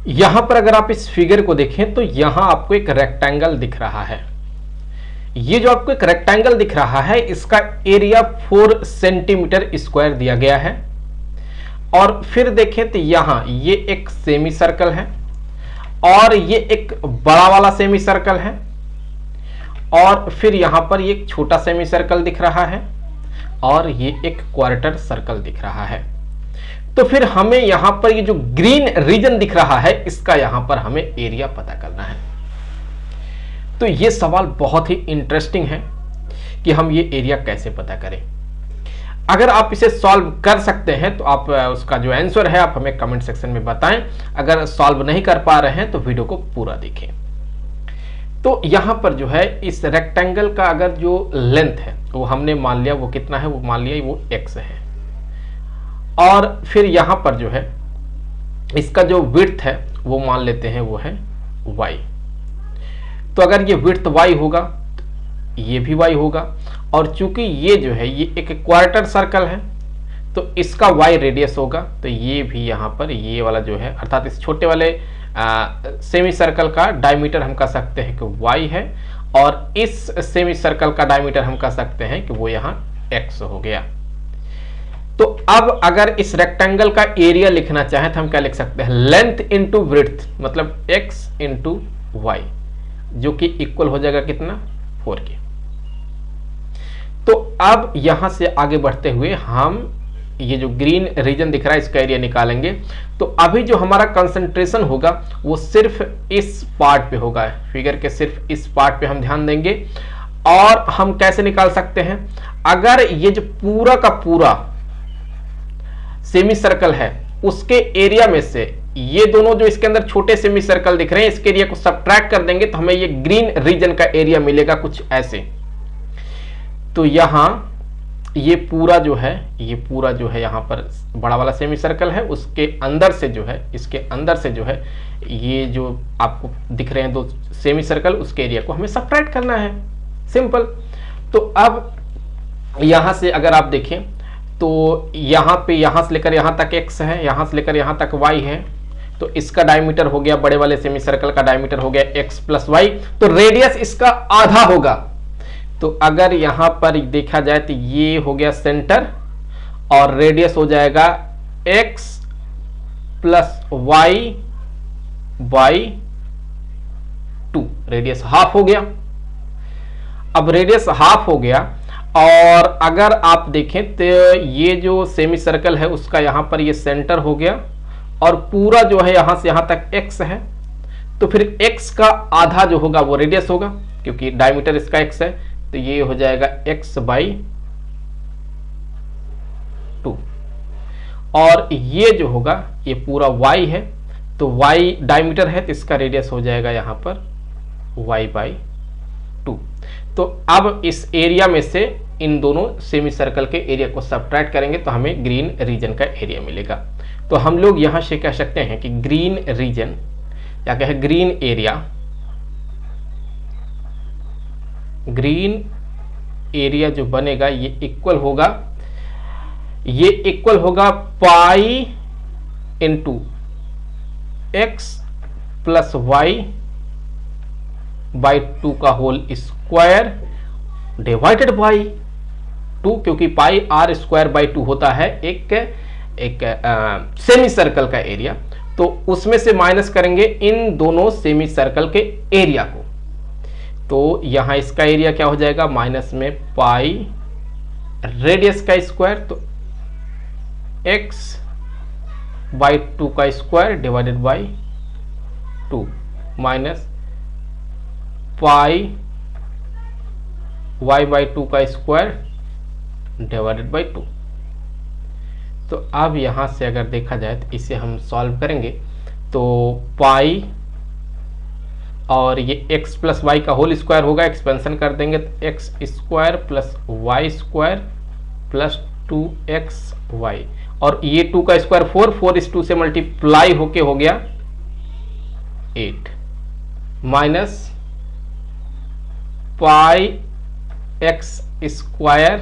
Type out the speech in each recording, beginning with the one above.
यहां पर अगर आप इस फिगर को देखें तो यहां आपको एक रेक्टेंगल दिख रहा है। ये जो आपको एक रेक्टेंगल दिख रहा है इसका एरिया 4 सेंटीमीटर स्क्वायर दिया गया है। और फिर देखें तो यहां ये एक सेमी सर्कल है और ये एक बड़ा वाला सेमी सर्कल है और फिर यहां पर ये एक छोटा सेमी सर्कल दिख रहा है और ये एक क्वार्टर सर्कल दिख रहा है। तो फिर हमें यहां पर ये जो ग्रीन रीजन दिख रहा है इसका यहां पर हमें एरिया पता करना है। तो ये सवाल बहुत ही इंटरेस्टिंग है कि हम ये एरिया कैसे पता करें। अगर आप इसे सॉल्व कर सकते हैं तो आप उसका जो आंसर है आप हमें कमेंट सेक्शन में बताएं। अगर सॉल्व नहीं कर पा रहे हैं तो वीडियो को पूरा देखें। तो यहां पर जो है इस रेक्टेंगल का अगर जो लेंथ है वो हमने मान लिया वो कितना है, वो मान लिया वो x है। और फिर यहां पर जो है इसका जो विड्थ है वो मान लेते हैं वो है y। तो अगर ये विड्थ y होगा तो ये भी y होगा और चूंकि ये जो है ये एक क्वार्टर सर्कल है तो इसका y रेडियस होगा। तो ये भी यहां पर ये वाला जो है अर्थात इस छोटे वाले सेमी सर्कल का डायमीटर हम कह सकते हैं कि y है और इस सेमी सर्कल का डायमीटर हम कह सकते हैं कि वो यहां x हो गया। तो अब अगर इस रेक्टेंगल का एरिया लिखना चाहें तो हम क्या लिख सकते हैं, लेंथ इंटू ब्रेड्थ मतलब x इंटू वाई, जो कि इक्वल हो जाएगा कितना 4 के। तो अब यहां से आगे बढ़ते हुए हम ये जो ग्रीन रीजन दिख रहा है इसका एरिया निकालेंगे। तो अभी जो हमारा कंसंट्रेशन होगा वो सिर्फ इस पार्ट पे होगा, फिगर के सिर्फ इस पार्ट पे हम ध्यान देंगे। और हम कैसे निकाल सकते हैं, अगर ये जो पूरा का पूरा सेमी सर्कल है उसके एरिया में से ये दोनों जो इसके अंदर छोटे सेमी सर्कल दिख रहे हैं इसके एरिया को सब्ट्रैक्ट कर देंगे तो हमें ये ग्रीन रीजन का एरिया मिलेगा कुछ ऐसे। तो यहां ये पूरा जो है यहां पर बड़ा वाला सेमी सर्कल है उसके अंदर से जो है इसके अंदर से जो है ये जो आपको दिख रहे हैं दो सेमी सर्कल उसके एरिया को हमें सब्ट्रैक्ट करना है, सिंपल। तो अब यहां से अगर आप देखें तो यहां पे यहां से लेकर यहां तक x है, यहां से लेकर यहां तक y है। तो इसका डायमीटर हो गया, बड़े वाले सेमी सर्कल का डायमीटर हो गया x प्लस वाई, तो रेडियस इसका आधा होगा। तो अगर यहां पर देखा जाए तो ये हो गया सेंटर और रेडियस हो जाएगा x plus y by 2, radius half हो गया। अब रेडियस हाफ हो गया और अगर आप देखें तो ये जो सेमी सर्कल है उसका यहां पर ये सेंटर हो गया और पूरा जो है यहां से यहां तक x है। तो फिर x का आधा जो होगा वो रेडियस होगा क्योंकि डायमीटर इसका x है। तो ये हो जाएगा x बाई 2 और ये जो होगा ये पूरा y है। तो y डायमीटर है तो इसका रेडियस हो जाएगा यहां पर y बाई 2। तो अब इस एरिया में से इन दोनों सेमी सर्कल के एरिया को सब्ट्रैक्ट करेंगे तो हमें ग्रीन रीजन का एरिया मिलेगा। तो हम लोग यहां से कह सकते हैं कि ग्रीन रीजन या कहे ग्रीन एरिया जो बनेगा ये इक्वल होगा pi into x plus y by 2 का होल स्क्वायर डिवाइडेड बाई 2, क्योंकि पाई आर स्क्वायर बाई 2 होता है एक सेमी सर्कल का एरिया। तो उसमें से माइनस करेंगे इन दोनों सेमी सर्कल के एरिया को। तो यहां इसका एरिया क्या हो जाएगा, माइनस में पाई रेडियस का स्क्वायर तो x बाई 2 का square divided by 2 minus pi y by 2 का स्क्वायर डिवाइडेड बाई 2। तो अब यहां से अगर देखा जाए तो इसे हम सॉल्व करेंगे तो पाई और ये x प्लस वाई का होल स्क्वायर होगा, एक्सपेंशन कर देंगे तो x square plus y square plus 2xy और ये 2 का स्क्वायर 4 इस 2 से मल्टीप्लाई होके हो गया 8 minus pi x square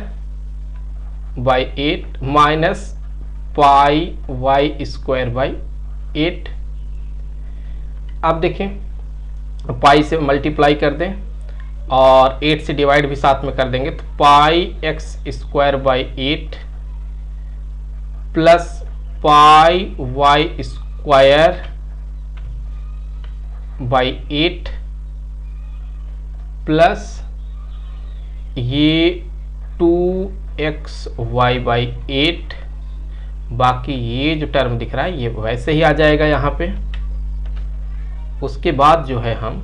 by 8 minus pi y square by 8 आप देखें, पाई से मल्टीप्लाई कर दें और 8 से डिवाइड भी साथ में कर देंगे, तो pi x square by 8 plus pi y square by 8 plus ये 2xy बाई 8, बाकी ये जो टर्म दिख रहा है ये वैसे ही आ जाएगा यहाँ पे। उसके बाद जो है हम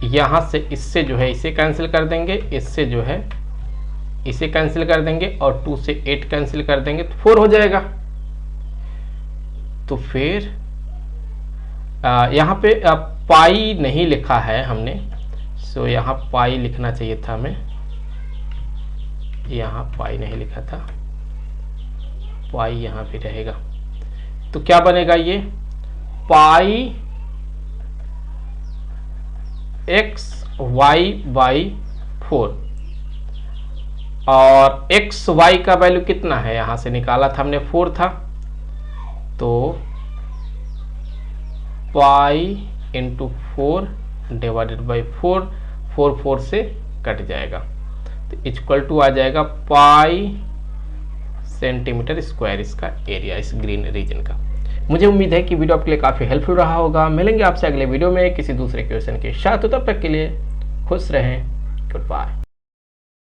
यहाँ से इससे जो है इसे कैंसिल कर देंगे, इससे जो है इसे कैंसिल कर देंगे और 2 से 8 कैंसिल कर देंगे तो 4 हो जाएगा। तो फिर यहाँ पे पाई नहीं लिखा है हमने, सो यहाँ पाई लिखना चाहिए था हमें, यहाँ पाई नहीं लिखा था, पाई यहाँ भी रहेगा। तो क्या बनेगा ये पाई एक्स वाई बाई 4 और एक्स वाई का वैल्यू कितना है यहां से निकाला था हमने 4 था, तो पाई इंटू 4 डिवाइडेड बाई 4, 4 से कट जाएगा तो इक्वल टू आ जाएगा पाई सेंटीमीटर स्क्वायर इसका एरिया इस ग्रीन रीजन का। मुझे उम्मीद है कि वीडियो आपके लिए काफ़ी हेल्पफुल रहा होगा। मिलेंगे आपसे अगले वीडियो में किसी दूसरे क्वेश्चन के साथ, तो तब तक के लिए खुश रहें। Good bye.